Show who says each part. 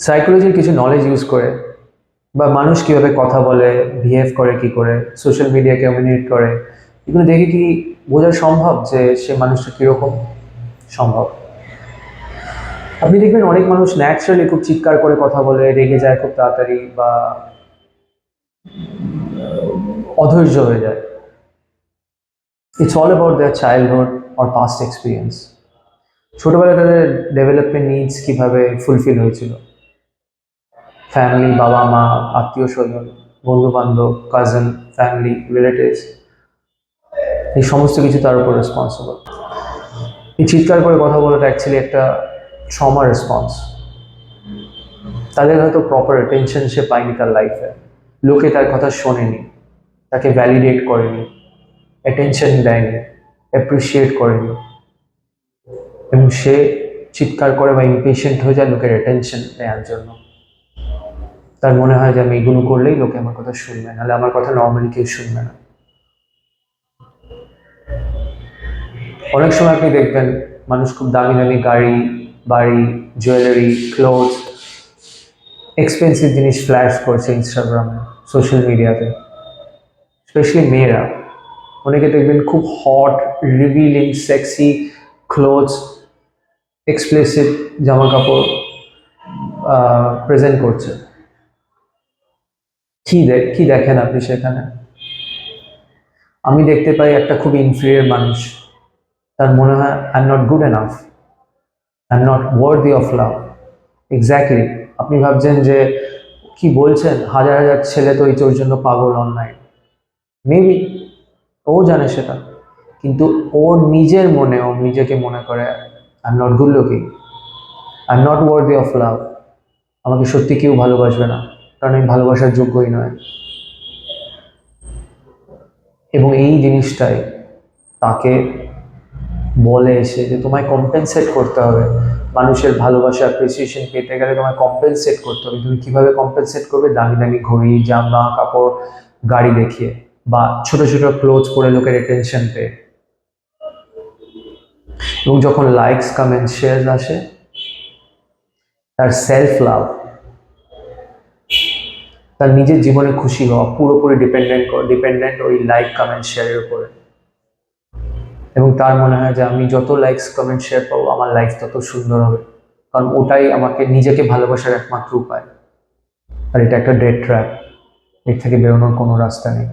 Speaker 1: সাইকোলজির কিছু knowledge use করে বা মানুষ কিভাবে কথা বলে, বিহেভ করে কি করে, সোশ্যাল মিডিয়া কমিউনিকেট করে, এগুলো দেখে কি বোঝা সম্ভব যে সে মানুষটা কিরকম? সম্ভব। আপনি দেখবেন অনেক মানুষ ন্যাচারালি খুব চিৎকার করে কথা বলে, রেগে যায় খুব তাড়াতাড়ি বা অধৈর্য হয়ে যায়। It's all about their childhood or past experience. ছোটবেলায় তাদের ডেভেলপমেন্ট নিডস কিভাবে ফুলফিল হয়েছিল, ফ্যামিলি, বাবা মা, আত্মীয় স্বজন, বন্ধু বান্ধব, কাজিন, ফ্যামিলি, রিলেটিভস, এই সমস্ত কিছু তার উপর রেসপন্সিবল। এই চিৎকার করে কথা বলাটা অ্যাকচুয়ালি একটা ট্রমা রেসপন্স। তাদের হয়তো প্রপার অ্যাটেনশন সে পায়নি তার লাইফে, লোকে তার কথা শোনেনি, তাকে ভ্যালিডেট করেনি, অ্যাটেনশন দেয়নি, অ্যাপ্রিসিয়েট করেনি, এবং সে চিৎকার করে বা ইমপেশেন্ট হয়ে যায় লোকের অ্যাটেনশন নেওয়ার জন্য। তার মনে হয় যে আমি এগুলো করলেই লোকে আমার কথা শুনবে, নাহলে আমার কথা নর্মালি কেউ শুনবে না। অনেক সময় আপনি দেখবেন মানুষ খুব দামি দামি গাড়ি, বাড়ি, জুয়েলারি, ক্লোথস, এক্সপেন্সিভ জিনিস ফ্ল্যাশ করছে ইনস্টাগ্রামে, সোশ্যাল মিডিয়াতে। স্পেশালি মেয়েরা, অনেকে দেখবেন খুব hot, revealing, sexy clothes, expressive জামা কাপড় প্রেজেন্ট করছে। কি দেখেন আপনি সেখানে? আমি দেখতে পাই একটা খুব ইনফিরিয়র মানুষ, তার মনে হয় I am not good enough, I am not worthy of love. Exactly. আপনি ভাবছেন যে কি বলছেন, হাজার হাজার ছেলে তো তোর জন্য পাগল অনলাইন। মেবি ও জানে সেটা, কিন্তু ওর নিজের মনে ও নিজেকে মনে করে I am not good looking, I am not worthy of love. আমাকে সত্যি কেউ ভালোবাসবে না, কারণ আমি ভালোবাসার যোগ্যই নয়। এবং এই জিনিসটাই তাকে বলে এসে যে তোমায় কম্পেনসেট করতে হবে। মানুষের ভালোবাসা, অ্যাপ্রিসিয়েশন পেতে গেলে তোমায় কম্পেনসেট করতে হবে। তুমি কিভাবে কম্পেনসেট করবে? দামি দামি ঘড়ি, জামা কাপড়, গাড়ি দেখিয়ে, বা ছোট ছোট ক্লোথস পরে লোকের অ্যাটেনশন পেয়ে। এবং যখন লাইকস, কমেন্ট, শেয়ার আসে, তার সেলফ লাভ, তার নিজের জীবনে খুশি হওয়া পুরোপুরি ডিপেন্ডেন্ট ওই লাইক, কমেন্ট, শেয়ারের উপরে। এবং তার মনে হয় যে আমি যত লাইকস, কমেন্ট, শেয়ার পাবো আমার লাইফ তত সুন্দর হবে, কারণ ওটাই আমাকে নিজেকে ভালোবাসার একমাত্র উপায়। আর এটা একটা ডেড ট্র্যাপ, এর থেকে বেরোনোর কোনো রাস্তা নেই।